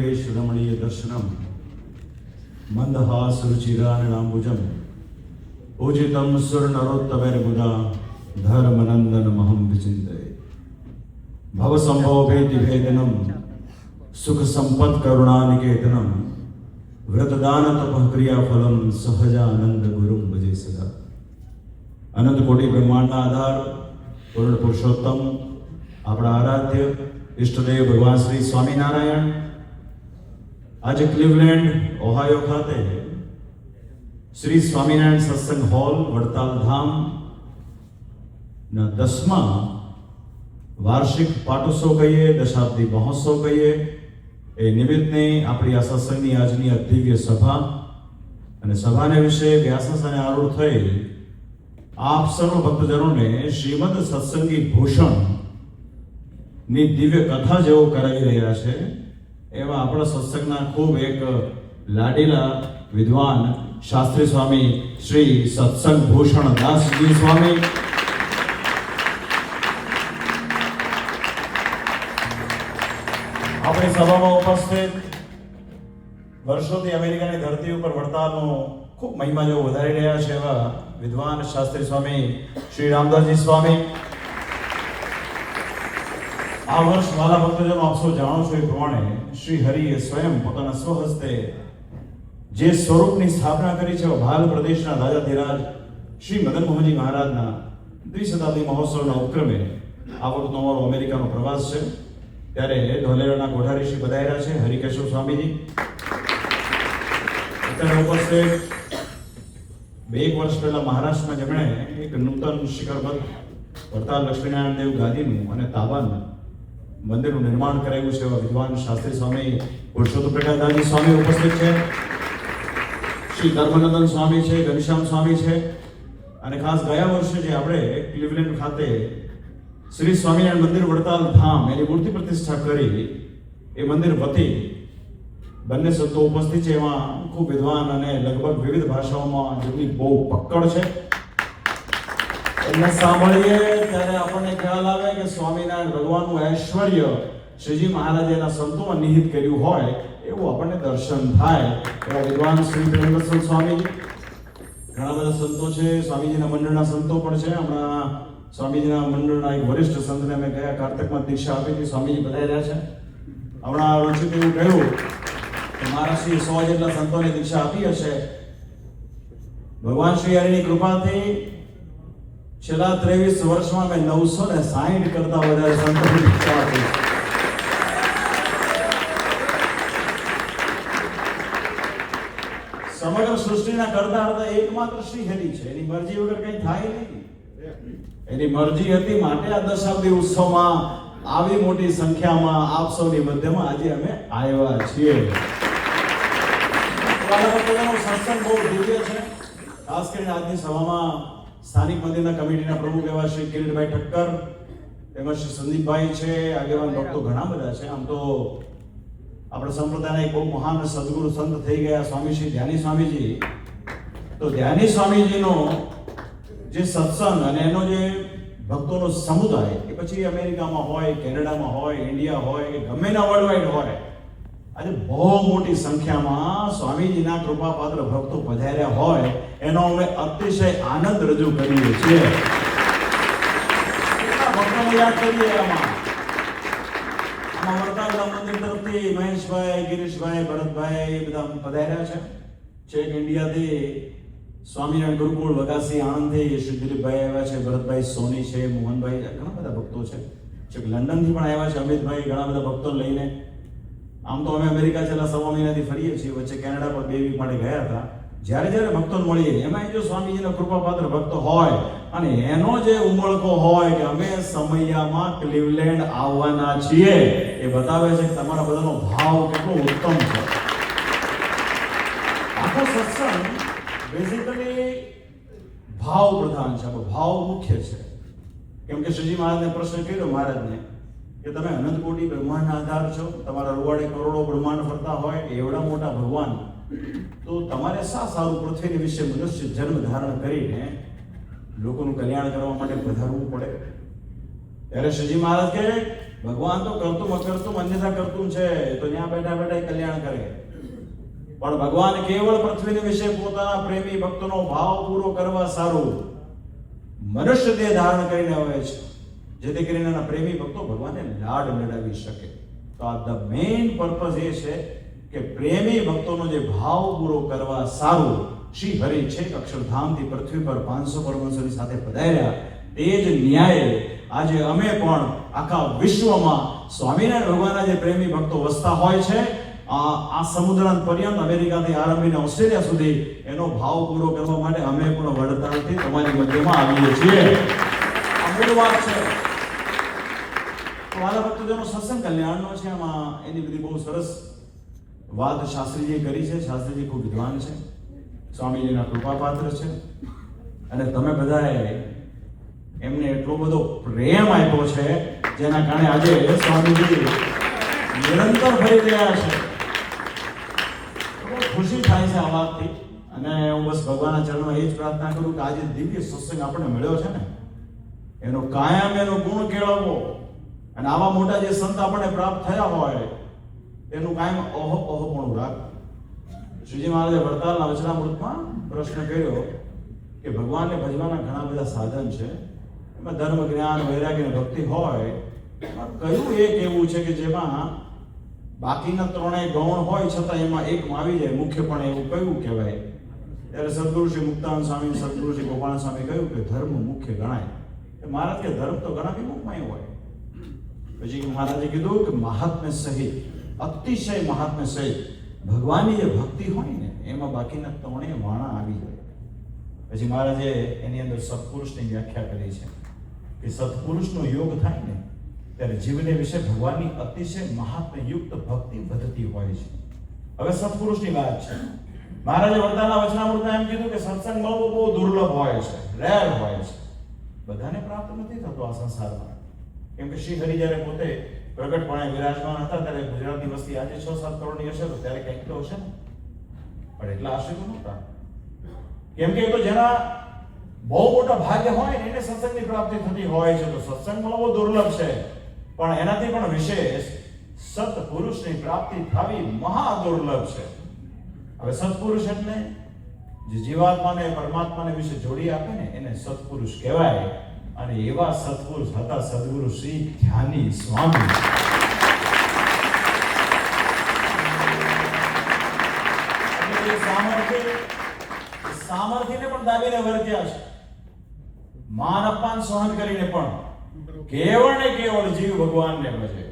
नीलवेश रमणीय दर्शनम मंदहास रुचिराननाम्बुजम पूजितम सुरनरोत्तमैर्मुदा धर्मनंदनमहं विचिन्तये भवसम्भवभेति भेदनम सुख संपत् करुणानिकेतनम व्रतदान तपः क्रियाफलम सहजानंद गुरुं भजे सदा। अनंत कोटि ब्रह्मांडना आधार पूर्ण पुरुषोत्तम अपना आराध्य इष्टदेव भगवान श्री स्वामीनारायण आज क्लिवलैंड ओहायो खाते श्री स्वामीनारायण सत्संग हॉल वड़ताल धाम ना 10મા वार्षिक पाटोत्सव कहीए दशाब्दी महोत्सव कहीए ए निमित्ते अपनी आ सत्संगनी आजनी दिव्य सभा अने सभाने विषय व्यासासने आरूढ़ थई आप सर्व भक्तजनों ने श्रीमद सत्संगी भूषण नी दिव्य कथा जेवो करावी रह्या छे एवा आपणा सत्संगना खूब एक लाडीला विद्वान शास्त्री स्वामी श्री सत्संग भूषण दास जी स्वामी अपनी सभा में उपस्थित वर्षों अमेरिका की धरती पर वड़तालनो खूब महिमा जो वधारी रह्या छे एवा विद्वान शास्त्री स्वामी श्री रामदास जी स्वामी आ वर्ष वाला भक्तजनों आप सौ जाणो छो ए प्रमाणे श्री हरिए स्वयं पोताना स्वहस्ते जे स्वरूपनी स्थापना करी छे भाल प्रदेशना राजाधिराज श्री मदन मोहनजी महाराजना द्विशताब्दी महोत्सवना उपक्रमे आ वखतनो અમારો અમેરિકાનો પ્રવાસ છે ત્યારે ઢોલેરાના કોઠારી શ્રી પધાર્યા છે હરિકેશવ સ્વામીજી અત્યારે ઉપસ્થિત एक वर्ष पहला महाराष्ट्र में जमणे एक नूतन शिखरबद्ध वड़ताल लक्ष्मीनारायण देव गादीनु अने ताबानु मंदिरનું निर्माण कराव्યું છે विद्वान शास्त्री स्वामी पुरुषोत्तम प्रकाशदासजी स्वामी उपस्थित છે श्री धर्मनंदन स्वामी છે ઘનશ્યામ स्वामी છે અને ખાસ ગયા વર્ષે જે આપણે ક્લિવલેન્ડ ખાતે શ્રી સ્વામિનારાયણ મંદિર વડતાલ ધામ એની મૂર્તિ પ્રતિષ્ઠા કરી એ મંદિર વતી બંને સંતો ઉપસ્થિત છે એમાં ખૂબ વિદ્વાન અને લગભગ વિવિધ ભાષાઓમાં જેમની બહુ પકડ છે એમને સાંભળીએ ત્યારે આપણને ખ્યાલ આવે કે સ્વામિનારાયણ ભગવાનનું ઐશ્વર્ય શ્રીજી મહારાજે એના સંતોમાં નિહિત કર્યું હોય એવું આપણને દર્શન થાય એવા વિદ્વાન શ્રી પ્રેમવત્સલ સ્વામીજી ઘણા બધા સંતો છે સ્વામીજીના મંડળના સંતો પણ છે હમણાં સ્વામીજીના મંડળના એક વરિષ્ઠ સંતને અમે ગયા કાર્તકમાં દીક્ષા આપી હતી સ્વામીજી બધાઈ છે હમણાં વચ્ચે એવું કહ્યું મારા શ્રી 100 જેટલા સંતોને દીક્ષા આપી હશે ભગવાન શ્રી હરિની કૃપાથી છેલ્લા 23 વર્ષમાં મેં 960 કરતા વધારે સંતોને દીક્ષા આપી સમગ્ર સૃષ્ટિના કરતા હતા એકમાત્ર શ્રી હરિ છે એની મરજી વગર કંઈ થાય નહીં એની મરજી હતી માટે આ દશાબ્દી ઉત્સવમાં આવી મોટી સંખ્યામાં આપ સૌની મધ્યમાં આજે અમે આવ્યા છીએ સત્સંગ બહુ દિવ્ય છે ખાસ કરીને આજની સભામાં સ્થાનિક મંદિરના કમિટીના પ્રમુખ એવા શ્રી કિરીટભાઈ ઠક્કર તેમજ શ્રી સંદીપભાઈ છે આગેવાન ભક્તો ઘણા બધા છે આમ તો આપણા સંપ્રદાયના એક બહુ મહાન સદગુરુ સંત થઈ ગયા સ્વામી શ્રી ધ્યાની સ્વામીજી તો ધ્યાની સ્વામીજીનો જે સત્સંગ અને એનો જે ભક્તોનો સમુદાય એ પછી અમેરિકામાં હોય કેનેડામાં હોય ઇન્ડિયા હોય કે ગમેના વર્લ્ડવાઇડ હોય આજે બહુ મોટી સંખ્યામાં સ્વામીજીના કૃપાપાત્ર ભક્તો પધાર્યા હોય એનો અમે અતિશય આનંદ રજૂ કરીએ છીએ ભક્તોને યાદ કરીએ આમાં વડતાલ મંદિર તરફથી મહેશભાઈ ગિરીશભાઈ ભરતભાઈ બધા પધાર્યા છે છેક ઇન્ડિયાથી સ્વામિનારાયણ ગુરુકુળ વગાસી આણંદથી શ્રી દિલીપભાઈ આવ્યા છે ભરતભાઈ સોની છે મોહનભાઈ ઘણા બધા ભક્તો છે છેક લંડનથી પણ આવ્યા છે અમિતભાઈ ઘણા બધા ભક્તો લઈને આમ તો અમે અમેરિકા છેલ્લા 1.5 મહિનાથી ફરીએ છીએ વચ્ચે કેનેડા પર 2 વીક માટે ગયા હતા જ્યારે ભક્તોને મળીએ એમાં જો સ્વામીજીનો કૃપાપાત્ર ભક્ત હોય અને એનો જે ઉમળકો હોય કે અમે સમયમાં ક્લિવલેન્ડ આવવાના છીએ એ બતાવે છે કે તમારા બધાનો ભાવ કેટલો ઉત્તમ છે આખો સત્સંગ બેઝિકલી ભાવ પ્રધાન છે ભાવ મુખ્ય છે કેમ કે શ્રીજી મહારાજને પ્રશ્ન કર્યો મહારાજને કે તમે અનંત કોટી બ્રહ્માંડના આધાર છો તમારા રૂવાડે કરોડો બ્રહ્માંડ ફરતા હોય એવડા મોટા ભગવાન તો તમારે શા સારું પૃથ્વીની વિશે મનુષ્ય જન્મ ધારણ કરીને લોકોનું કલ્યાણ કરવા માટે પધારવું પડે ત્યારે શ્રીજી મહારાજ કહે ભગવાન તો કરતું અકર્તું અન્યથા કરતું છે, તો ત્યાં બેઠા બેઠા કલ્યાણ કરે. પણ ભગવાન કેવળ પૃથ્વીને વિશે પોતાના પ્રેમી ભક્તોનો ભાવ પૂરો કરવા સારું મનુષ્ય દેહ ધારણ કરીને આવે છે, જેથી કરીને એના પ્રેમી ભક્તો ભગવાનને લાડ લડાવી શકે. તો આ ધ મેઇન પર્પઝ એ છે કે પ્રેમી ભક્તોનો જે ભાવ પૂરો કરવા સારું શ્રી હરિ છે અક્ષરધામથી પૃથ્વી પર 500 પરમહંસોની સાથે પધાર્યા. તે જ ન્યાય આજે અમે પણ આખા વિશ્વમાં સ્વામિનારાયણ ભગવાનના જે પ્રેમી ભક્તો વસતા હોય છે, આ સમુદ્રાંત પર્યંત અમેરિકાથી આરંભીને ઓસ્ટ્રેલિયા સુધી એનો ભાવ પૂરો કરવા માટે અમે પણ વડતાલથી તમારી મધ્યમાં આવીએ છીએ. આ મૂળ વાત છે. વાલા ભક્તજનો, સત્સંગ કલ્યાણનો છે. આમાં એની બધી બહુ સરસ વાત શાસ્ત્રીજીએ કરી છે. શાસ્ત્રીજી ખૂબ વિદ્વાન છે, સ્વામીજીના કૃપાપાત્ર છે, અને તમે બધાએ એમને એટલો બધો પ્રેમ આપ્યો છે જેના કારણે આજે સ્વામીજી નિરંતર ફરી રહ્યા છે. ખુશી થાય છે આ વાતથી. અને હું બસ ભગવાનના ચરણમાં એ જ પ્રાર્થના કરું કે આજે દિવ્ય સત્સંગ આપણને મળ્યો છે ને, એનો કાયમ એનો ગુણ કેળવવો, અને આવા મોટા જે સંત આપણને પ્રાપ્ત થયા હોય એનું કાયમ ઓહોપણું રાખવું. શ્રીજી મહારાજે વડતાલના વચનામૃતમાં પ્રશ્ન કર્યો કે ભગવાનને ભજવાના ઘણા બધા સાધન છે, એમાં ધર્મ, જ્ઞાન, વૈરાગ્ય અને ભક્તિ હોય, કયું એક એવું છે કે જેમાં બાકીના ત્રણેય ગૌણ હોય છતાં એમાં એકમાં આવી જાય મુખ્યપણે, એવું કયું કહેવાય? ત્યારે સદગુરુ શ્રી મુક્તાનંદ સ્વામી, સદગુરુ શ્રી ગોપાલ સ્વામી કહ્યું કે ધર્મ મુખ્ય ગણાય. મહારાજ કે ધર્મ તો ઘણા વિમુખમાં હોય. પછી મહારાજે કીધું કે મહાત્મ્ય સહિત, અતિશય મહાત્મ્ય સહિત ભગવાનની જે ભક્તિ હોય ને એમાં બાકીના ત્રણેય વાણા આવી જાય. પછી મહારાજે એની અંદર સત્પુરુષની વ્યાખ્યા કરી છે કે સત્પુરુષનો યોગ થાય ને ત્યારે જીવને વિશે ભગવાનની અતિશય મહાત્મ્યયુક્ત ભક્તિ વધતી હોય છે. હવે સત્પુરુષની વાત છે. મહારાજે વડતાલના વચનામૃતમાં એમ કીધું કે સત્સંગ બહુ દુર્લભ હોય છે, રેર હોય છે, બધાને પ્રાપ્ત નથી થતો આ સંસારમાં. કેમ કે શ્રી હરિ જ્યારે પોતે પ્રગટપણે વિરાજમાન હતા ત્યારે ગુજરાતની વસ્તી આજે 6-7 કરોડની હશે, તો ત્યારે કંઈક તો હશે ને, પણ એટલા હશે તો નહોતા. કેમ કે એ તો જેના બહુ મોટા ભાગ્ય હોય ને એને સત્સંગની પ્રાપ્તિ થતી હોય છે. તો સત્સંગમાં બહુ દુર્લભ છે, પણ એનાથી પણ વિશેષ સત્પુરુષની પ્રાપ્તિ થવી મહા દુર્લભ છે. હવે સત્પુરુષ એટલે જે જીવાત્માને પરમાત્માને વિશે જોડી આપે ને એને સત્પુરુષ કહેવાય. અને એવા સત્પુરુષ હતા સદગુરુ શ્રી ધ્યાની સ્વામી. સામર્થ્યને પણ દાબીને વર્ત્યા છે, માન અપમાન સહન કરીને પણ કેવળ ને કેવળ જીવ ભગવાનને ભજે.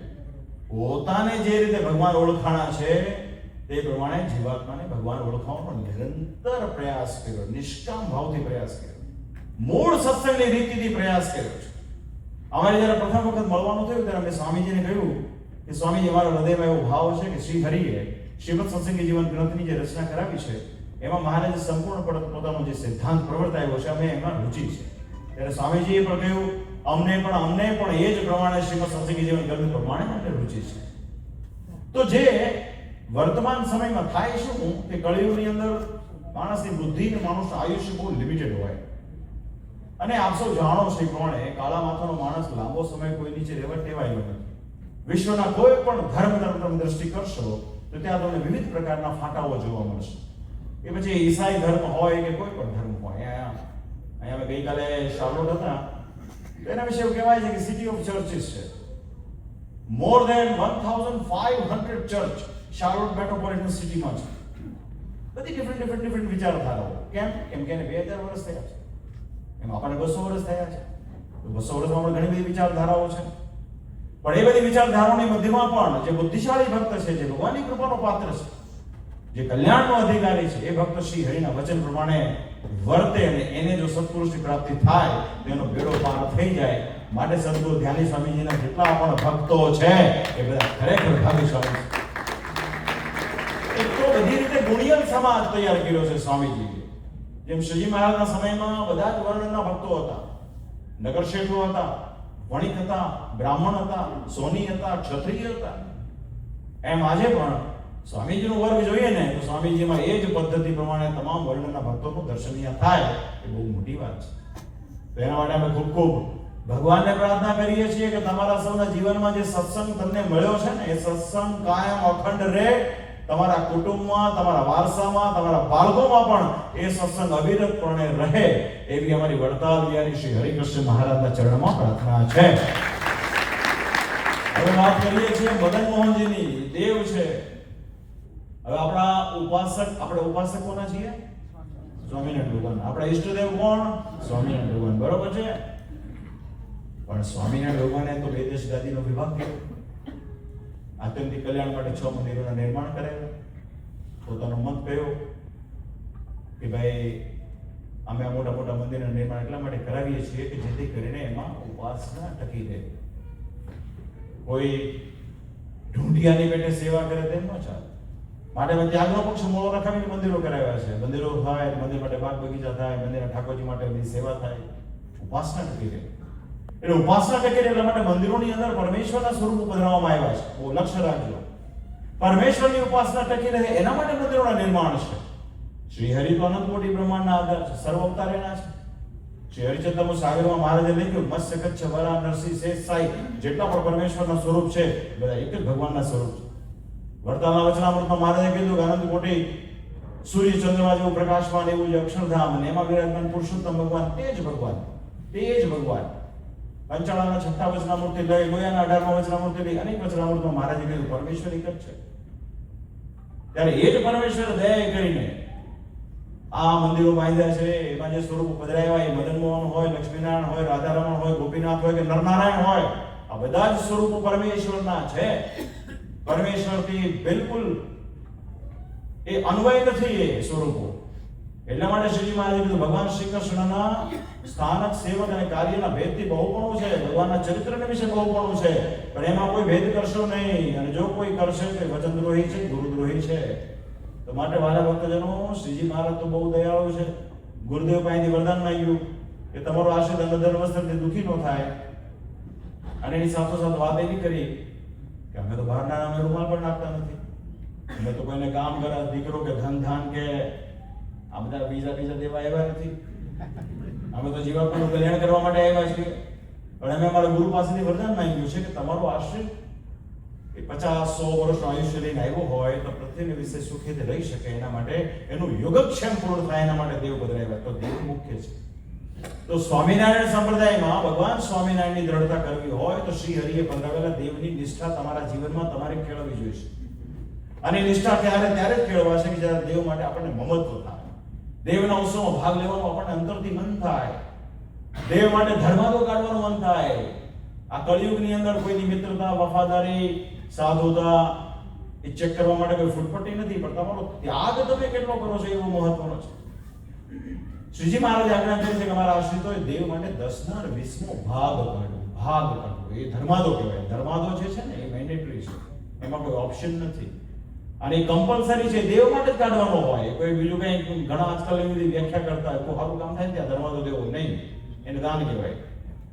પોતાને જે રીતે ભગવાન ઓળખાણા છે તે પ્રમાણે જીવાત્માને ભગવાન ઓળખાવાનો નિરંતર પ્રયાસ કર્યો, નિષ્કામ ભાવથી પ્રયાસ કર્યો, મૂળ સત્સંગની રીતિથી પ્રયાસ કર્યો છે. અમારે જ્યારે પ્રથમ વખત મળવાનું થયું ત્યારે મેં સ્વામીજીને કહ્યું કે સ્વામીજી, મારા હૃદયમાં એવો ભાવ છે કે શ્રી હરિએ શ્રીમદ સત્સંગી જીવન ગ્રંથની જે રચના કરાવી છે એમાં મહારાજે સંપૂર્ણપણે પોતાનો જે સિદ્ધાંત પ્રવર્તાવ્યો છે અમે એમાં રુચિ છે. ત્યારે સ્વામીજીએ પણ કહ્યું અમને પણ એ જ પ્રમાણે શ્રીમદ સત્સંગી જીવન ગ્રંથ પ્રમાણે અમને રુચિ છે. તો જે વર્તમાન સમયમાં થાય શું કે કળિયુગની અંદર માણસની બુદ્ધિ અને માણસનું આયુષ્ય બહુ લિમિટેડ હોય. અને આપ સૌ જાણો છો એ પ્રમાણે કાળા માથાનો માણસ લાંબો સમય કોઈ નીચે રહેવા ટેવાયેલો નથી. વિશ્વના કોઈ પણ ધર્મ દ્રષ્ટિ કરશો તો ત્યાં તમને વિવિધ પ્રકારના ફાટાઓ જોવા મળશે. એ પછી ઈસાઈ ધર્મ હોય કે કોઈ પણ ધર્મ હોય. અહીંયા ગઈકાલે શાર્લોટ હતા તો એના વિશે એવું કહેવાય છે કે સિટી ઓફ ચર્ચિસ છે. More than 1500 church Charlotte metropolitan સિટીમાં છે. બધી ડિફરન્ટ વિચારધારાઓ. કેમ કે એને 2000 વર્ષ થયા છે, એમ આપણને 200 વર્ષ થયા છે. તો 200 વર્ષમાં પણ ઘણી બધી વિચારધારાઓ છે. પણ એ બધી વિચારધારાઓની મધ્યમાં પણ જે બુદ્ધિશાળી ભક્ત છે, જે ભગવાનની કૃપાનો પાત્ર છે, જે કલ્યાણનો અધિકારી છે, એ ભક્ત શ્રી હરિના વચન પ્રમાણે વર્તે અને એને જો સત્પુરુષની પ્રાપ્તિ થાય તો એનો બેડો પાર થઈ જાય. માટે સદગુરુ ધ્યાની સ્વામીજીના જેટલા પણ ભક્તો છે એ બધા ખરેખર ભાગ્યશાળી છે. એક તો બધી રીતે ગુણિયલ સમાજ તૈયાર કર્યો છે સ્વામીજીએ. જેમ શ્રીજી મહારાજના સમયમાં બધા જ વર્ણના ભક્તો હતા. નગર શેઠો હતા, વણિક હતા, બ્રાહ્મણ હતા, સોની હતા, ક્ષત્રિય હતા. એમ આજે પણ સ્વામીજીનો વર્ગ જોઈએ ને તો સ્વામીજીમાં એ જ પદ્ધતિ પ્રમાણે તમામ વર્ણના ભક્તોનું દર્શનીય થાય એ બહુ મોટી વાત છે. તો એના માટે અમે ખૂબ ભગવાનને પ્રાર્થના કરીએ છીએ કે તમારા સૌના જીવનમાં જે સત્સંગ તમને મળ્યો છે ને, એ સત્સંગ કાયમ અખંડ રહે. તમારા કુટુંબમાં, તમારા વારસામાં, તમારા બાળકોમાં પણ એ સત્સંગ અવિરતપણે રહે, એવી અમારી વડતાલ વિહારી શ્રી હરિકૃષ્ણ મહારાજના ચરણમાં પ્રાર્થના છે. હવે વાત કરીએ છીએ મદન મોહનજીની. દેવ છે. હવે આપણે ઉપાસક કોના છીએ? સ્વામિનારાયણ ભગવાન. આપણા ઈષ્ટદેવ કોણ? સ્વામિનારાયણ ભગવાન. બરોબર છે. પણ સ્વામિનારાયણ ભગવાને તો બે દેશ ગાદીનો વિભાગ કર્યો. આત્યંતિક કલ્યાણ માટે 6 મંદિરોના નિર્માણ કરેલા. પોતાનો મત કહ્યો કે ભાઈ અમે આ મોટા મોટા મંદિરના નિર્માણ એટલા માટે કરાવીએ છીએ કે જેથી કરીને એમાં ઉપાસના ટકી રહે. કોઈ ઢૂંઢિયાની પેટે સેવા કરે તેમ ન ચાલે. માટે ત્યાગનો પક્ષ મોળો રખાવીને મંદિરો કરાવ્યા છે. મંદિરો થાય, મંદિર માટે બાગ બગીચા થાય, મંદિરના ઠાકોરજી માટે સેવા થાય, ઉપાસના ટકી રહે. એટલે ઉપાસના ટકી રહે એટલા માટે મંદિરોની અંદર પરમેશ્વરના સ્વરૂપ બનાવવામાં આવ્યા છે. બહુ લક્ષ્ય રાખજો. પરમેશ્વરની ઉપાસના ટકી રહે એના માટે મંદિરોના નિર્માણ છે. શ્રી હરિ તો અનંત કોટી બ્રહ્માંડના આધાર છે, સર્વ અવતાર એના છે. શ્રી હરિચંદ્ર સાગરમાં મહારાજે લખ્યું મત્સ્ય કચ્છ વરા નરસિંહ શેષ સાઈ, જેટલા પણ પરમેશ્વરના સ્વરૂપ છે બધા એક જ ભગવાનના સ્વરૂપ છે. વર્તાના વચનામૃતમાં મહારાજે કીધું કે અનંત કોટી સૂર્ય ચંદ્રમા જેવું પ્રકાશમાન એવું જ અક્ષરધામ, અને એમાં વિરાજમાન પુરુષોત્તમ ભગવાન, તે જ ભગવાન, તે જ ભગવાન. પંચાળાના 6થા વચનામૃતથી લઈ લોયાના 18મા વચનામૃતથી લઈ અનેક વચનામૃતમાં મહારાજે કીધું પરમેશ્વર એક જ છે. ત્યારે એ જ પરમેશ્વર દયા કરીને આ મંદિરો બાંધ્યા છે. એમાં જે સ્વરૂપ પધરાવ્યા એ મદન મોહન હોય, લક્ષ્મીનારાયણ હોય, રાધારમણ હોય, ગોપીનાથ હોય કે નરનારાયણ હોય, આ બધા જ સ્વરૂપો પરમેશ્વરના છે. પરમેશ્વરથી બિલકુલ એ અન્વય નથી એ સ્વરૂપો. એટલા માટે શ્રીજી મહારાજે કીધું ભગવાન શ્રી કૃષ્ણના સ્થાનક સેવક અને કાર્યના ભેદથી બહુપણું છે, ભગવાનના ચરિત્રને વિશે બહુપણું છે, પણ એમાં કોઈ ભેદ કરશો નહીં. અને જો કોઈ કરશે તો વચનદ્રોહી છે, ગુરુદ્રોહી છે. તો માટે વાલા ભક્તજનો, શ્રીજી મહારાજ તો બહુ દયાળુ છે. ગુરુદેવ પાસેથી વરદાન માંગ્યું કે તમારો આશ્રિત અન્નધન વસ્ત્રથી દુઃખી ન થાય. અને એની સાથોસાથ વાત એવી કરી કે અમે તો બહારના નામે રૂમાલ પણ નાખતા નથી. અમે તો કોઈને કામ કરે દીકરો કે ધન ધાન કે આ બધા બીજા દેવા આવ્યા નથી. અમે તો જીવાત્માનું કલ્યાણ કરવા માટે આવ્યા છીએ. પણ અમે અમારા ગુરુ પાસેથી વરદાન માંગ્યું છે કે તમારો આશ્રિત 50-100 વર્ષનું આયુષ્ય લઈને આવ્યો હોય તો પૃથ્વીને વિશે સુખેથી રહી શકે, એના માટે એનું યોગક્ષેમ પૂર્ણ થાય એના માટે દેવ પધરાવ્યા. તો દેવ મુખ્ય છે. તો સ્વામિનારાયણ સંપ્રદાયમાં ભગવાન સ્વામિનારાયણની દ્રઢતા કરવી હોય તો શ્રી હરિએ પધરાવેલા દેવની નિષ્ઠા તમારા જીવનમાં તમારે કેળવવી જોઈશે. અને નિષ્ઠા ત્યારે જ કેળવાશે કે જ્યારે દેવ માટે આપણને મમત્વ થાય, દેવના ઉત્સવમાં ભાગ લેવાનું આપણને અંતરથી મન થાય, દેવ માટે ધર્માદો કાઢવાનું મન થાય. આ કળિયુગની અંદર કોઈની મિત્રતા, વફાદારી, સાધુતા એ ચેક કરવા માટે કોઈ ફૂટપટ્ટી નથી, પણ તમારો ત્યાગ તમે કેટલો કરો છો એવો મહત્વનો છે. શ્રીજી મહારાજે આજ્ઞા કરી છે કે અમારા આશ્રિતોએ દેવ માટે 10 અને 20મો ભાગ કાઢવો. એ ધર્માદો કહેવાય. ધર્માદો જે છે ને એ મેન્ડેટરી છે, એમાં કોઈ ઓપ્શન નથી અને એ કમ્પલસરી છે. દેવ માટે જ કાઢવાનો હોય. કોઈ બીજું કઈ ઘણા આજકાલ એવી બધી વ્યાખ્યા કરતા હોય કોઈ સારું કામ થાય ત્યાં ધર્માદો દેવો નહીં, એને દાન કહેવાય.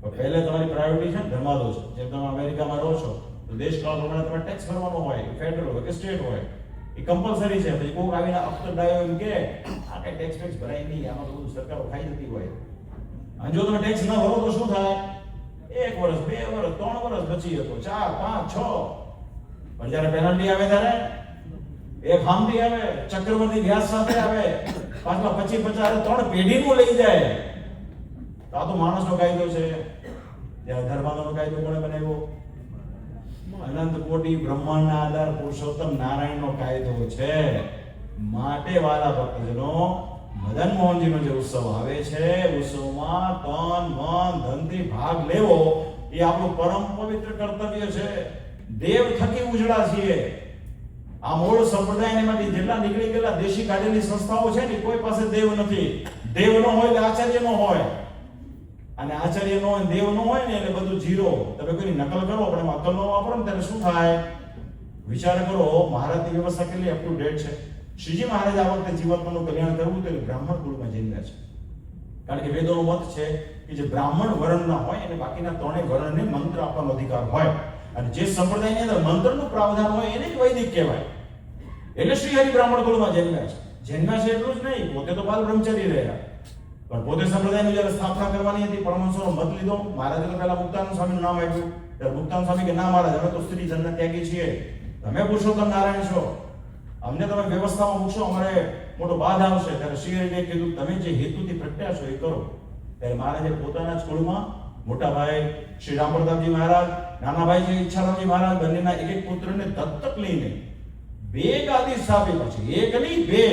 પણ પહેલે તમારી પ્રાયોરિટી છે ને ધર્માદો છે. જેમ તમે અમેરિકામાં રહો છો તો દેશકાળ પ્રમાણે તમારે ટેક્સ ભરવાનો હોય, ફેડરલ હોય કે સ્ટેટ હોય, એ કમ્પલસરી છે. પછી કોઈક આવીને અફસર ડાયો એમ કે આ કઈ ટેક્સ ભરાય નહીં, આમાં તો બધું સરકારો ખાઈ જતી હોય. અને જો તમે ટેક્સ ન ભરો તો શું થાય? 1 વર્ષ, 2 વર્ષ, 3 વર્ષ બચી જતો, 4, 5, 6. પણ જ્યારે પેનલ્ટી આવે ત્યારે એક હામટી આવે, ચક્રવર્તી વ્યાજ સાથે આવે, પાછલા 25-50 3 પેઢીનું લઈ જાય. તો આ તો માણસનો કાયદો છે. ત્યારે ધર્માદોનો કાયદો કોણે બનાવ્યો? અનંત કોટી બ્રહ્માંડના આધાર પુરુષોત્તમ નારાયણનો કાયદો છે. માટે વાલા ભક્તજનો, મદન મોહનજીનો જે ઉત્સવ આવે છે, ઉત્સવમાં તન મન ધનથી ભાગ લેવો એ આપણું પરમ પવિત્ર કર્તવ્ય છે. દેવ થકી ઉજળા છીએ. આ મૂળ સંપ્રદાયમાંથી જેટલા નીકળી ગયેલા દેશી કાઢેલી સંસ્થાઓ છે ને, કોઈ પાસે દેવ નથી. દેવ નો હોય એટલે આચાર્ય નો હોય, અને આચાર્ય નો હોય દેવ નો હોય ને એટલે બધું ઝીરો. તમે કોઈની નકલ કરો પણ એમાં અકલ નો વાપરો ને ત્યારે શું થાય? વિચાર કરો, મહારાજની વ્યવસ્થા કેટલી અપ ટુ ડેટ છે. શ્રીજી મહારાજ આ વખતે જીવાત્માનું કલ્યાણ કરવું તો બ્રાહ્મણ કુળમાં જન્મ્યા છે. કારણ કે વેદોનો મત છે કે જે બ્રાહ્મણ વર્ણના હોય અને બાકીના 3 વર્ણને મંત્ર આપવાનો અધિકાર હોય. અને જે સંપ્રદાયની અંદર મંત્રનું પ્રાવધાન હોય એને જ વૈદિક કહેવાય. એટલે શ્રી હરિ બ્રાહ્મણ કુળમાં જન્મ્યા છે. જન્મ્યા છે એટલું જ નહીં, પોતે તો બાલ બ્રહ્મચારી રહ્યા. પણ પોતે સંપ્રદાયની જ્યારે સ્થાપના કરવાની હતી, પરમહંસોનો મત લીધો. મહારાજે તો પહેલા મુક્તાનંદ સ્વામીનું નામ આપ્યું. ત્યારે મુક્તાનંદ સ્વામી કે ના મહારાજ, અમે તો સ્ત્રી જન્મ ત્યાગી છીએ, તમે પુરુષોત્તમ નારાયણ છો, અમને તમે વ્યવસ્થામાં મૂકશો, અમારે મોટો બાધ આવશે. ત્યારે શ્રી હરિએ કીધું તમે જે હેતુથી પ્રગટ્યા છો એ કરો. ત્યારે મહારાજે પોતાના જ કુળમાં મોટા ભાઈ શ્રી રામ પ્રતાપજી મહારાજ, નાના ભાઈ શ્રી ઈચ્છારામજી મહારાજ, બંનેના એક એક પુત્રને દત્તક લઈને 2 ગાદી સ્થાપી. પછી એક નહીં 2,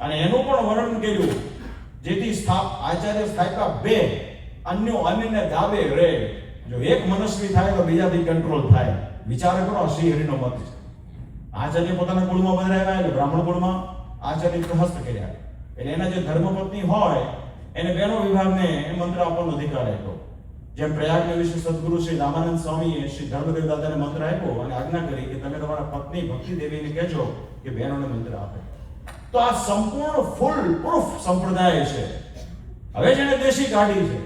અને એનું પણ વર્ણન કર્યું, જેથી આચાર્ય સ્થાપ્યા 2, અન્યો અન્યને દાબે રે. જો એક મનસ્વી થાય તો બીજાથી કંટ્રોલ થાય. વિચાર કરો, શ્રી હરિનો મત છે. આચાર્ય પોતાના કુળમાં બંધાવ્યા, એટલે બ્રાહ્મણ કુળમાં આચાર્ય હસ્ત કર્યા. એટલે એના જે ધર્મપત્ની હોય એને બેનો વિભાગને મંત્ર આપવાનો અધિકાર આપ્યો. જેમ પ્રયાગને વિશે સદગુરુ શ્રી રામાનંદ સ્વામીએ શ્રી ધર્મદેવ દાદાને મંત્ર આપ્યો અને આજ્ઞા કરી કે તમે તમારા પત્ની ભક્તિ દેવીને કહેજો કે બહેનોને મંત્ર આપે. તો આ સંપૂર્ણ ફૂલ પ્રૂફ સંપ્રદાય છે. હવે જેને દેશી કાઢી છે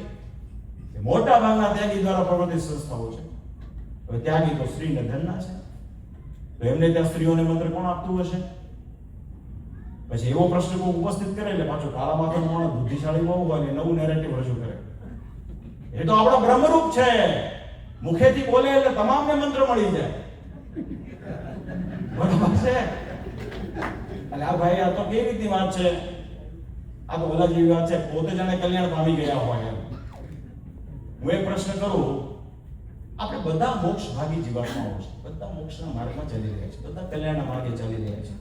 એ મોટા ભાગના ત્યાગી દ્વારા પ્રવર્તિત સંસ્થાઓ છે. હવે ત્યાગી તો સ્ત્રીને ધનના છે, તો એમને ત્યાં સ્ત્રીઓને મંત્ર કોણ આપતું હશે? પછી એવો પ્રશ્ન કોઈ ઉપસ્થિત કરે એટલે પાછો કાળા માથાનો માણસ બુદ્ધિશાળી બહુ હોય ને નવું નેરેટિવ રજૂ કરે. એ તો આપણો બ્રહ્મરૂપ છે, મુખેથી બોલે એટલે તમામને મંત્ર મળી જાય. બરાબર છે? એટલે આ ભાઈ, આ તો કેવી રીતની વાત છે? આ તો ઓલા જેવી વાત છે, પોતે જાણે કલ્યાણ પામી ગયા હોય. હું એક પ્રશ્ન કરું, આપણે બધા મોક્ષ ભાગી જીવાત્માઓ છે, બધા મોક્ષના માર્ગમાં ચાલી રહ્યા છે, બધા કલ્યાણના માર્ગે ચાલી રહ્યા છે.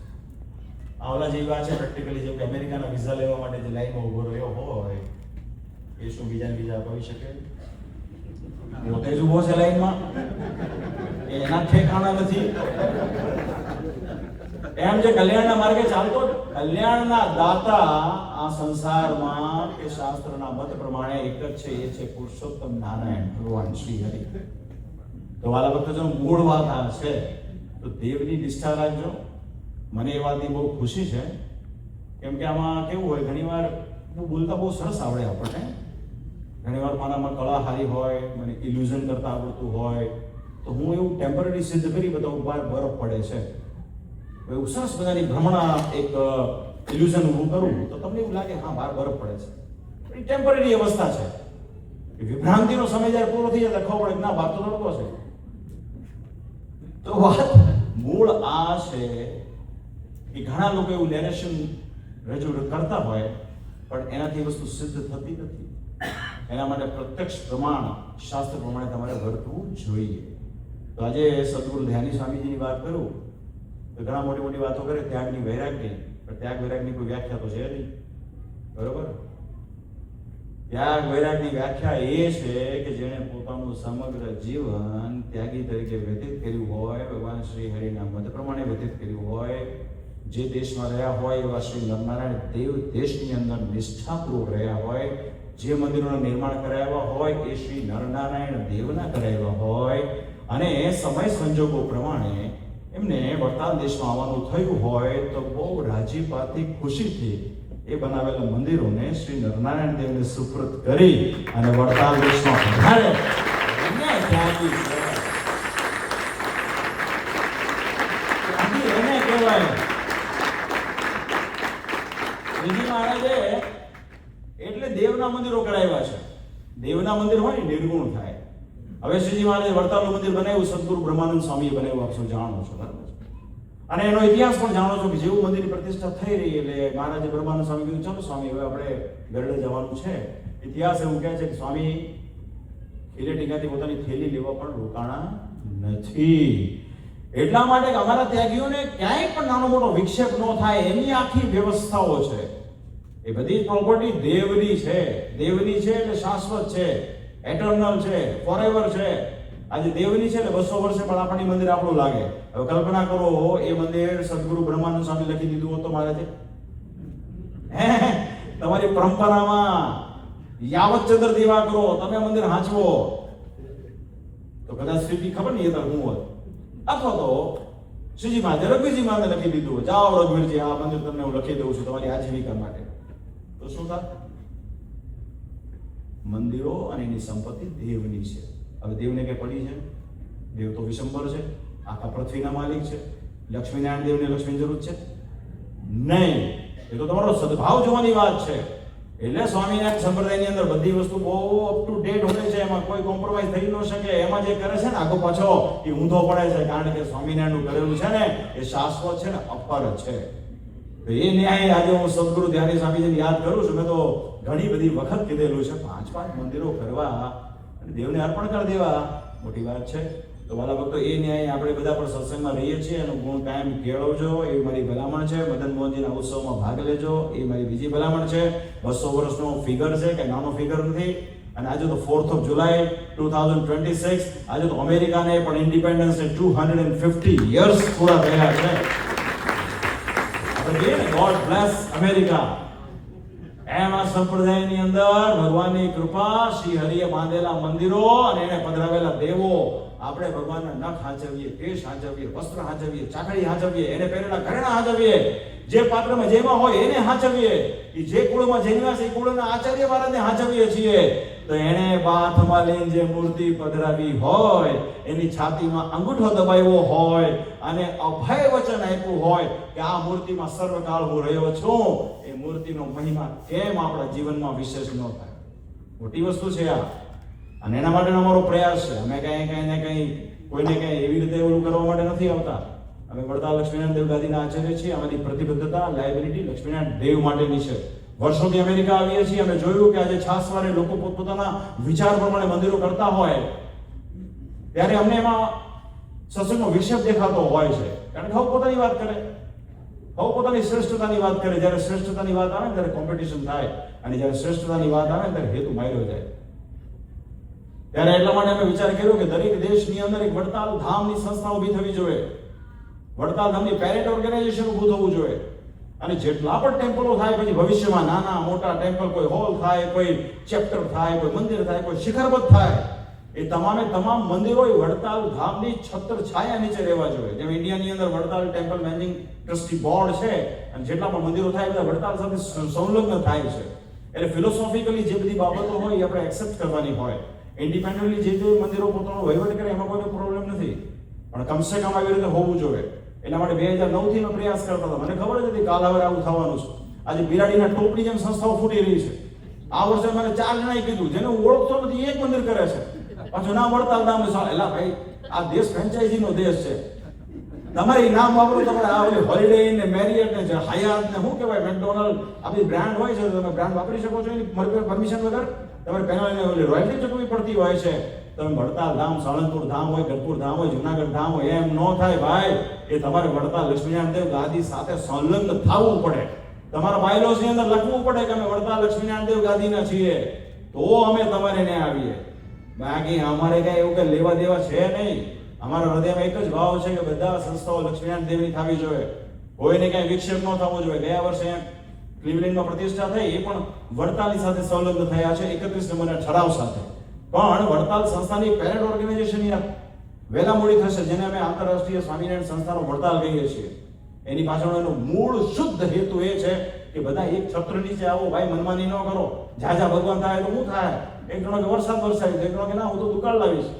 આ ઓલા જેવી વાત છે, પ્રેક્ટિકલી જેમ કે અમેરિકાના વિઝા લેવા માટે જે લાઈનમાં ઉભો રહ્યો હોય એ શું બીજાને વિઝા અપાવી શકે? પોતે જ ઉભો છે લાઈનમાં, એના ઠેકાણા નથી. એમ જે કલ્યાણના માર્ગે ચાલતો, કલ્યાણના દાતા આ સંસારમાં કે શાસ્ત્રના મત પ્રમાણે એક જ છે, એ છે પુરુષોત્તમ નારાયણ ભગવાન શ્રી હરિ. તો વાલા ભક્તજનો, મૂળ વાત આ છે. તો દેવની નિષ્ઠા રાખજો. મને એ વાતની બહુ ખુશી છે, કેમ કે આમાં કેવું હોય, ઘણીવાર બોલતા બહુ સરસ આવડે આપણને, ઘણીવાર મારામાં કળા હારી હોય, મને ઇલ્યુઝન કરતા આવડતું હોય, તો હું એવું ટેમ્પરરી સિદ્ધ કરી બતાવું, બહાર બરફ પડે છે, એવું સરસ બધાની ભ્રમણા એક ઇલ્યુઝન હું કરું તો તમને એવું લાગે હા બહાર બરફ પડે છે. એ ટેમ્પરરી અવસ્થા છે. વિભ્રાંતિનો સમય જ્યારે પૂરો થઈ જાય ખબર પડે ના બહાર તો તડકો છે. તો વાત મૂળ આ છે કે ઘણા લોકો એવું નેરેશન રજૂ કરતા હોય, પણ એનાથી વસ્તુ સિદ્ધ થતી નથી. એના માટે પ્રત્યક્ષ પ્રમાણ શાસ્ત્ર પ્રમાણે તમારે વર્તવું જોઈએ. તો આજે સદગુરુ ધ્યાની સ્વામીજીની વાત કરું તો ઘણા મોટી મોટી વાતો કરે ત્યાગની, વૈરાગની, પણ ત્યાગ વૈરાગની કોઈ વ્યાખ્યા તો છે નહીં. બરોબર? ત્યાગ વૈરાગની વ્યાખ્યા એ છે કે જેણે પોતાનું સમગ્ર જીવન ત્યાગી તરીકે વ્યતીત કર્યું હોય, ભગવાન શ્રી હરિના મત પ્રમાણે વ્યતીત કર્યું હોય, જે દેશમાં રહ્યા હોય એવા શ્રી નરનારાયણ દેવ દેશની અંદર નિષ્ઠાપૂર્વક રહ્યા હોય, જે મંદિરોના નિર્માણ કરાવ્યા હોય એ શ્રી નરનારાયણ દેવના કરાવ્યા હોય, અને સમય સંજોગો પ્રમાણે એમને વડતાલ દેશમાં આવવાનું થયું હોય તો બહુ રાજીપાથી ખુશીથી એ બનાવેલા મંદિરોને શ્રી નરનારાયણ દેવને સુપ્રત કરી અને વડતાલ દેશમાં પધારે. એને કહેવાય. શ્રીજી મહારાજે એટલે દેવના મંદિરો કરાવ્યા છે. દેવના મંદિર હોય ને નિર્ગુણ થાય. હવે શ્રીજી મહારાજે વડતાલનું મંદિર બનાવ્યું, સદગુરુ બ્રહ્માનંદ સ્વામીએ બનાવ્યું, આપ સૌ જાણો છો, બરાબર છે? અને એનો ઇતિહાસ પણ જાણો છો કે જેવું મંદિરની પ્રતિષ્ઠા થઈ રહી એટલે મહારાજે બ્રહ્માનંદ સ્વામી કીધું ચલો સ્વામી હવે આપણે ગરડે જવાનું છે. ઇતિહાસ એવું કહે છે કે સ્વામી ખીલે ટીકાથી પોતાની થેલી લેવા પણ રોકાણા નથી. એટલા માટે કે અમારા ત્યાગીઓને ક્યાંય પણ નાનો મોટો વિક્ષેપ ન થાય એની આખી વ્યવસ્થાઓ છે. એ બધી પ્રોપર્ટી દેવની છે. દેવની છે એટલે શાશ્વત છે, એટર્નલ છે, ફોરએવર છે. આજે દેવની છે એટલે 200 વર્ષે પણ આપણને મંદિર આપણું લાગે. હવે કલ્પના કરો એ મંદિર સદગુરુ બ્રહ્માનંદ સ્વામી લખી દીધું હોત તો મહારાજે તમારી પરંપરામાં યાવત ચંદ્ર દીવા કરો, તમે મંદિર હાંચવો તો કદાચ સ્થિતિ ખબર નહીં એ હું હોત. અથવા તો શ્રીજી મહારાજે રઘુવીરજી મહારાજે લખી દીધું હોય જાઓ રઘુવીરજી આ મંદિર તમને હું લખી દઉં છું તમારી આજીવિકા માટે, તો શું થાય? મંદિરો અને એની સંપત્તિ દેવની છે. હવે દેવને કઈ પડી છે? દેવ તો વિશંબર છે, આખા પૃથ્વીના માલિક છે. લક્ષ્મીનારાયણ દેવને લક્ષ્મીની જરૂર છે નહીં. એ તો તમારો સદભાવ જોવાની વાત છે એટલે સ્વામિનારાયણ સંપ્રદાયની અંદર બધી વસ્તુ બહુ અપ ટુ ડેટ હોય છે, એમાં કોઈ કોમ્પ્રોમાઇઝ થઈ ન શકે. એમાં જે કરે છે ને આગો પાછો એ ઊંધો પડે છે, કારણ કે સ્વામિનારાયણનું કરેલું છે ને એ શાશ્વત છે ને અપર છે. તો એ ન્યાય આજે હું સદગુરુ ધ્યાની સ્વામીજીને યાદ કરું છું. મેં તો ઘણી બધી વખત કીધેલું છે, 5 મંદિરો કરવા અને દેવને અર્પણ કરી દેવા મોટી વાત છે. તો વાલા ભક્તો, એ ન્યાય આપણે બધા પણ સત્સંગમાં રહીએ છીએ, એનો ગુણ કાયમ કેળવજો, એ મારી ભલામણ છે. મદન મોહનજીના ઉત્સવમાં ભાગ લેજો, એ મારી બીજી ભલામણ છે. 200 વર્ષનો ફિગર છે કે નાનો ફિગર નથી. અને આજે તો 4th of July 2026, આજે તો અમેરિકાને પણ ઇન્ડિપેન્ડન્સ 250 યર્સ પૂરા થયા છે. God bless America. એમ આ સંપ્રદાયની અંદર ભગવાનની કૃપા, શ્રી હરિએ બાંધેલા મંદિરો અને એને પધરાવેલા દેવો, આપણે ભગવાનના નખ હાચવીએ, કેશ હાચવીએ, વસ્ત્ર હાચવીએ, ચાકડી હાચવીએ, એને પહેરેલા ઘરેણા હાચવીએ, જે પાત્રમાં જેમાં હોય એને હાચવીએ, એ જે કુળમાં જન્મ્યા છે એ કુળના આચાર્ય મહારાજને હાચવીએ છીએ. તો એને બાથમાં લઈને જે મૂર્તિ પધરાવી હોય, એની છાતીમાં અંગૂઠો દબાવ્યો હોય અને અભય વચન આપ્યું હોય કે આ મૂર્તિમાં સર્વકાળ હું રહ્યો છું, એ મૂર્તિનો મહિમા કેમ આપણા જીવનમાં વિશેષ ન થાય? મોટી વસ્તુ છે આ. અને એના માટેનો અમારો પ્રયાસ છે. અમે કઈ કોઈને કઈ એવી રીતે એવું કરવા માટે નથી આવતા. અમે વડતાલ લક્ષ્મીનારાયણ દેવ ગાદીના આચાર્ય છીએ. અમારી પ્રતિબદ્ધતા, લાયબિલિટી લક્ષ્મીનારાયણ દેવ માટેની છે. વર્ષોથી અમેરિકા આવીએ છીએ, અમે જોયું કે આજે છાસવારે લોકો પોતપોતાના વિચાર પ્રમાણે મંદિરો કરતા હોય ત્યારે અમને એમાં સત્સંગનો વિક્ષેપ દેખાતો હોય છે. કારણ કે હવે પોતાની વાત કરે, હવે પોતાની શ્રેષ્ઠતાની વાત કરે. જ્યારે શ્રેષ્ઠતાની વાત આવે ને ત્યારે કોમ્પિટિશન થાય, અને જ્યારે શ્રેષ્ઠતાની વાત આવે ને ત્યારે હેતુ માર્યો જાય. ત્યારે એટલા માટે અમે વિચાર કર્યો કે દરેક દેશની અંદર એક વડતાલ ધામની સંસ્થા ઊભી થવી જોઈએ. વડતાલ ધામની પેરેન્ટ ઓર્ગેનાઇઝેશન ઊભું થવું જોઈએ. અને જેટલા પણ ટેમ્પલો થાય પછી ભવિષ્યમાં નાના મોટા ટેમ્પલ, કોઈ હોલ થાય, કોઈ ચેપ્ટર થાય, કોઈ મંદિર થાય, કોઈ શિખરબદ્ધ થાય, એ તમામે તમામ મંદિરો એ વડતાલ ધામની છત્ર છાયા નીચે રહેવા જોઈએ. જેમ ઇન્ડિયાની અંદર Vadtal temple managing trustee board છે, અને જેટલા પણ મંદિરો થાય બધા વડતાલ સાથે સંલગ્ન થાય છે. એટલે ફિલોસોફિકલી જે બધી બાબતો હોય એ આપણે એક્સેપ્ટ કરવાની હોય. ઇન્ડિપેન્ડન્ટલી જે મંદિરો પોતાનો વહીવટ કરે એમાં કોઈ પ્રોબ્લેમ નથી, પણ કમસે કમ આવી રીતે હોવું જોઈએ. એટલા માટે 2009 થી મેં પ્રયાસ કરતા હતા. મને ખબર જ હતી કાલ હવે આવું થવાનું છે. આજે બિરાડીના ટોપની જેમ સંસ્થાઓ ફૂટી રહી છે. આ વર્ષે મને 4 જણાએ કીધું, જેને હું ઓળખતો નથી એક મંદિર કરે છે, પાછું નામ વડતાલ ધામ. એલા ભાઈ, આ દેશ ફ્રેન્ચાઇઝીનો દેશ છે. તમારી નામ વાપરો, તમારે આ ઓલી હોલિડે ને મેરિયટ ને હયાત ને શું કહેવાય, મેકડોનલ્ડ, આ બધી બ્રાન્ડ હોય છે, તમે બ્રાન્ડ વાપરી શકો છો એની પરમિશન વગર. તમારે પેનલને ઓલી રોયલ્ટી ચૂકવવી પડતી હોય છે. તમે વડતાલ ધામ, સાળંગપુર ધામ હોય, ગઢપુર ધામ હોય, જુનાગઢ ધામ હોય, એમ ન થાય ભાઈ. એ તમારે વડતાલ લક્ષ્મીનારાયણ દેવ ગાદી સાથે સંલગ્ન થવું પડે. તમારા બાયલોસ ની અંદર લખવું પડે કે અમે વડતાલ લક્ષ્મીનારાયણ દેવ ગાદીના છીએ, તો અમે તમારે ને આવીએ. બાકી અમારે કઈ એવું કઈ લેવા દેવા છે નહીં. અમારા હૃદયમાં એક જ ભાવ છે કે બધા સંસ્થાઓ લક્ષ્મીનારાયણ દેવની થવી જોઈએ, કોઈને કઈ વિક્ષેપ ન થવો જોઈએ. ગયા વર્ષે ક્લિવલેન્ડમાં પ્રતિષ્ઠા થઈ, એ પણ વડતાલની સાથે સંલગ્ન થયા છે 31 નંબરના ઠરાવ સાથે. પણ વડતાલ સંસ્થાની પેરેન્ટ ઓર્ગેનાઇઝેશન વહેલા મોડી થશે, જેને અમે આંતરરાષ્ટ્રીય સ્વામિનારાયણ સંસ્થાનો વડતાલ કહીએ છીએ. એની પાછળનો એનો મૂળ શુદ્ધ હેતુ એ છે કે બધા એક છત્ર નીચે આવો ભાઈ, મનમાની ન કરો. ઝાઝા ભગવાન થાય તો શું થાય? એક જણો કે વરસાદ વરસાવી, એક જણો કે ના હું તો દુકાળ લાવીશ.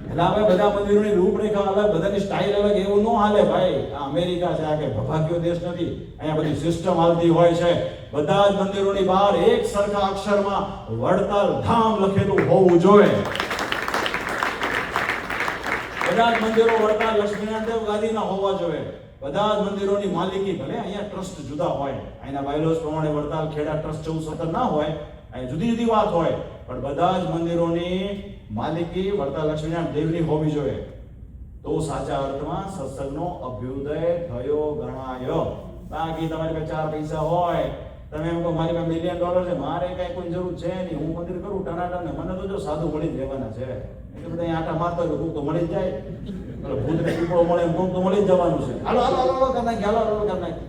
એટલે આપણે બધા મંદિરોની રૂપરેખા અલગ, બધાની સ્ટાઇલ અલગ, એવું ન હાલે ભાઈ. આ અમેરિકા છે, આ કે ભભાગ્યો દેશ નથી. અહીંયા બધી સિસ્ટમ હાલતી હોય છે. બધા જ મંદિરોની બહાર એક સરખા અક્ષરમાં વડતાલ ધામ લખેલું હોવું જોઈએ. બધા જ મંદિરો વડતાલ લક્ષ્મીનારાયણ દેવ ગાદીના હોવા જોઈએ. બધા જ મંદિરોની માલિકી, ભલે અહીંયા ટ્રસ્ટ જુદા હોય, અહીંના બાયલોસ પ્રમાણે વડતાલ ખેડા ટ્રસ્ટ 1417 ના હોય, અહીં જુદી જુદી વાત હોય, પણ બધા જ મંદિરોની માલિકી વડતાલ લક્ષ્મીનારાયણ દેવની હોવી જોઈએ. તો સાચા અર્થમાં સત્સંગનો અભ્યુદય થયો ગણાય. બાકી તમારી પાસે 4 પૈસા હોય, તમે એમ કહો મારી પાસે $1 મિલિયન છે, મારે કઈ કોઈ જરૂર છે નહીં, હું મંદિર કરું ટનાટન, ને મને તો જો સાધુ મળી જ રહેવાના છે. એટલે બધા આટા મારતા હોય, કોક તો મળી જ જાય. ભૂતને પીપળો મળે એમ કોક તો મળી જ જવાનું છે. હાલો હાલો હાલો કરી નાખી, હાલો હાલો કરી નાખી.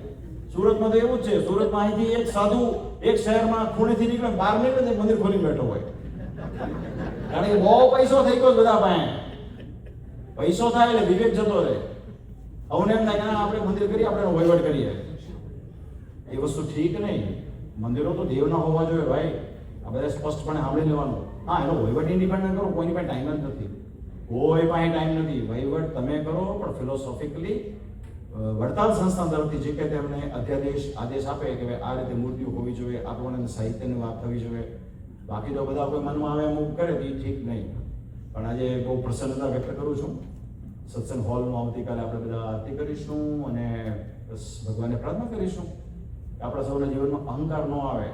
સુરતમાં તો એવું જ છે. સુરતમાં અહીંથી એક સાધુ એક શહેરમાં ખૂણેથી નીકળે, બહાર નીકળે મંદિર ખોલી બેઠો હોય. કારણ કે બહુ પૈસો થઈ ગયો બધા પાસે. પૈસો થાય એટલે વિવેક જતો રહે. હવે એમ થાય કે આપણે મંદિર કરીએ, આપણે વહીવટ કરીએ. એ વસ્તુ ઠીક નહીં. મંદિરો તો દેવના હોવા જોઈએ ભાઈ. આ બધા સ્પષ્ટપણે સાંભળી લેવાનું. હા, એનો વહીવટ ઇન્ડિપેન્ડન્ટ કરો, કોઈની પાસે ટાઈમ જ નથી. કોઈ પાસે ટાઈમ નથી. વહીવટ તમે કરો, પણ ફિલોસોફિકલી વડતાલ સંસ્થાન તરફથી જે કંઈ તેમને આદેશ આપે કે ભાઈ આ રીતે મૂર્તિઓ હોવી જોઈએ, આ પ્રમાણે સાહિત્યની વાત થવી જોઈએ. બાકી તો બધા કોઈ મનમાં આવે અમુક કરે તો એ ઠીક નહીં. પણ આજે બહુ પ્રસન્નતા વ્યક્ત કરું છું. સત્સંગ હોલમાં આવતીકાલે આપણે બધા આરતી કરીશું અને બસ ભગવાનને પ્રાર્થના કરીશું કે આપણા સૌના જીવનમાં અહંકાર ન આવે.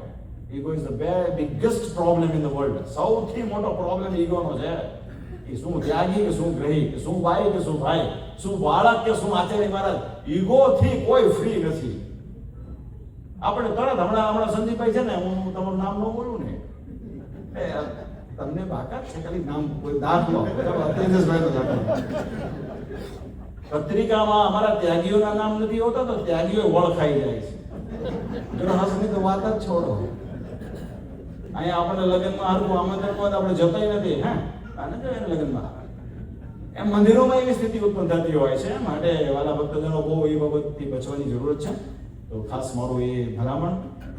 Ego is the biggest problem in the world. સૌથી મોટો પ્રોબ્લેમ ઈગોનો છે. કે શું ત્યાગી કે શું ગ્રહી, કે શું ભાઈ કે શું ભાઈ, શું બાળક કે શું આચાર્ય મહારાજ. ઈગોથી કોઈ ફ્રી નથી. આપણે તરત હમણાં સંદીપભાઈ છે ને, હું તમારું નામ ન બોલું ને, તમને બાકાત છે ખાલી નામ કોઈ દાખલો તેજસભાઈનો દાખલો. પત્રિકામાં અમારા ત્યાગીઓના નામ નથી હોતા તો ત્યાગીઓ વળખાઈ જાય છે. હસની તો વાત જ છોડો. અહીંયા આપણને લગ્નમાં હારું આમંત્રણ હોય તો આપણે જતાય નથી. આને જો એને લગ્નમાં એમ મંદિરોમાં એવી સ્થિતિ ઉત્પન્ન થતી હોય છે. માટે વાલા ભક્તજનો બહુ એ બાબતથી બચવાની જરૂરત છે. તો ખાસ મારું એ ભલામણ.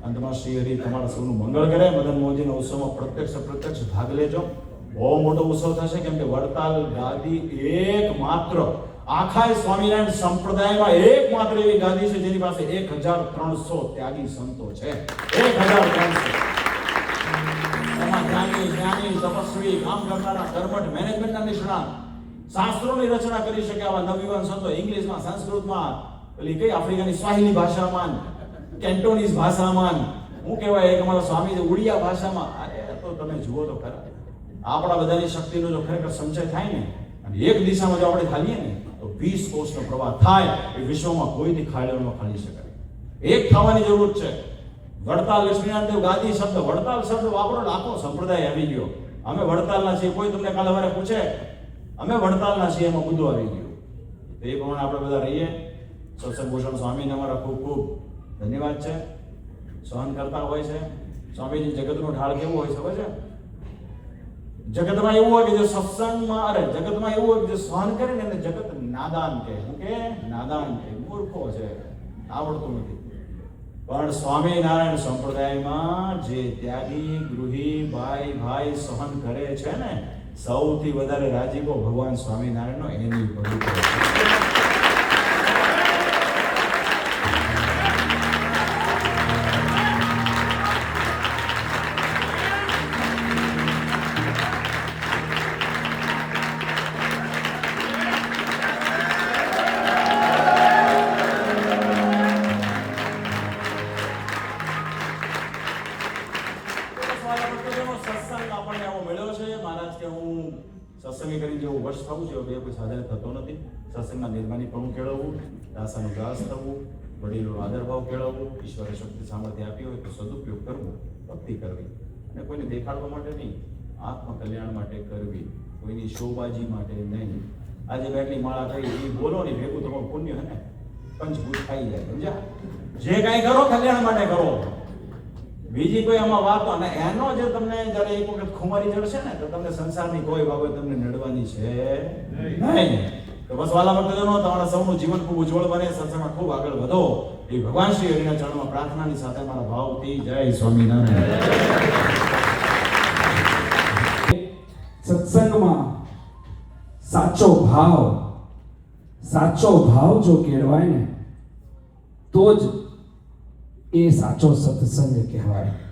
અંતમાં શ્રી હરિ તમારા સૌનું મંગળ કરે. મદન મોહનજીના ઉત્સવમાં પ્રત્યક્ષ ભાગ લેજો. બહુ મોટો ઉત્સવ થશે, કેમ કે વડતાલ ગાદી એકમાત્ર આખા સ્વામિનારાયણ સંપ્રદાયમાં એકમાત્ર એવી ગાદી છે જેની પાસે 1300 ત્યાગી સંતો છે. 1300. એમાં જ્ઞાની તપસ્વી, કામ કરનારા, કર્મઠ, મેનેજમેન્ટના નિષ્ણાત, શાસ્ત્રોની રચના કરી શકે આવા નવયુવાન સંતો. ઇંગ્લિશમાં, સંસ્કૃતમાં, પેલી કઈ આફ્રિકાની સ્વાહિલી ભાષામાં, કેન્ટોનીઝ ભાષામાં, હું કહેવાય એક અમારા સ્વામી ઉડિયા ભાષામાં. અરે તો તમે જુઓ તો ખરા, આપણા બધાની શક્તિનો જો ખરેખર સંચય થાય ને અને એક દિશામાં જો આપણે ખાલીએ ને તો 20 કોષનો પ્રવાહ થાય. એ વિશ્વમાં કોઈની ખાડીઓ ન ખાલી શકાય. એક થવાની જરૂર છે. વડતાલ લક્ષ્મીનારાયણ દેવ ગાદી શબ્દ, વડતાલ શબ્દ વાપરો, આખો સંપ્રદાય આવી ગયો. અમે વડતાલના છીએ. કોઈ તમને કાલે વારે પૂછે અમે વડતાલના છીએ, એમાં મુદ્દો આવી ગયો. તો એ પ્રમાણે આપણે બધા રહીએ. સત્સંગ ભૂષણ સ્વામીને અમારા ખૂબ ખૂબ ધન્યવાદ છે. સહન કરતા હોય છે. સ્વામીજી જગતનો ઢાળ કેવો હોય છે ખબર છે? જગતમાં એવું હોય કે જે સત્સંગમાં જગતમાં એવું હોય કે જે સહન કરે ને એને જગત નાદાન કહે. શું કે? નાદાન કહે. મૂર્ખો છે, આવડતું નથી. પણ સ્વામિનારાયણ સંપ્રદાયમાં જે ત્યાગી, ગૃહી, ભાઈ સહન કરે છે ને, સૌથી વધારે રાજીપો ભગવાન સ્વામિનારાયણનો એની પવિત્ર સત્સંગ આપણને આવો મળ્યો છે. મહારાજ કે હું સત્સંગી કરીને જેવું વર્ષ થવું છે બે કોઈ સાધન થતો નથી. સત્સંગના નિર્માની પણ કેળવવું, દાસાનું દાસ થવું, વડીલોનો આદરભાવ કેળવવું, ઈશ્વરે શક્તિ સામર્થ્ય આપી હોય તો સદુપયોગ કરવો, ભક્તિ કરવી અને કોઈને દેખાડવા માટે નહીં, આત્મકલ્યાણ માટે કરવી, કોઈની શોબાજી માટે નહીં. આજે બેટલી માળા કરી એ બોલો ને ભેગું તમારું પુણ્ય હે ને પંચભૂત ખાઈ જાય. સમજ્યા? જે કાંઈ કરો કલ્યાણ માટે કરો. બીજી કોઈ આમાં વાતો અને એનો જે તમને જ્યારે એક વખત ખુમારી ચડશે ને તો તમને સંસારની કોઈ બાબત તમને નડવાની છે નહીં. તો બસ વાલા ભક્તજનો, તમારા સૌનું જીવન ખૂબ ઉજ્જવળ બને, સત્સંગમાં ખૂબ આગળ વધો એ ભગવાન શ્રી હરિના ચરણમાં પ્રાર્થનાની સાથે મારા ભાવથી જય સ્વામિનારાયણ. સત્સંગમાં સાચો ભાવ જો કેળવાય ને તો જ એ સાચો સત્સંગ કહેવાય.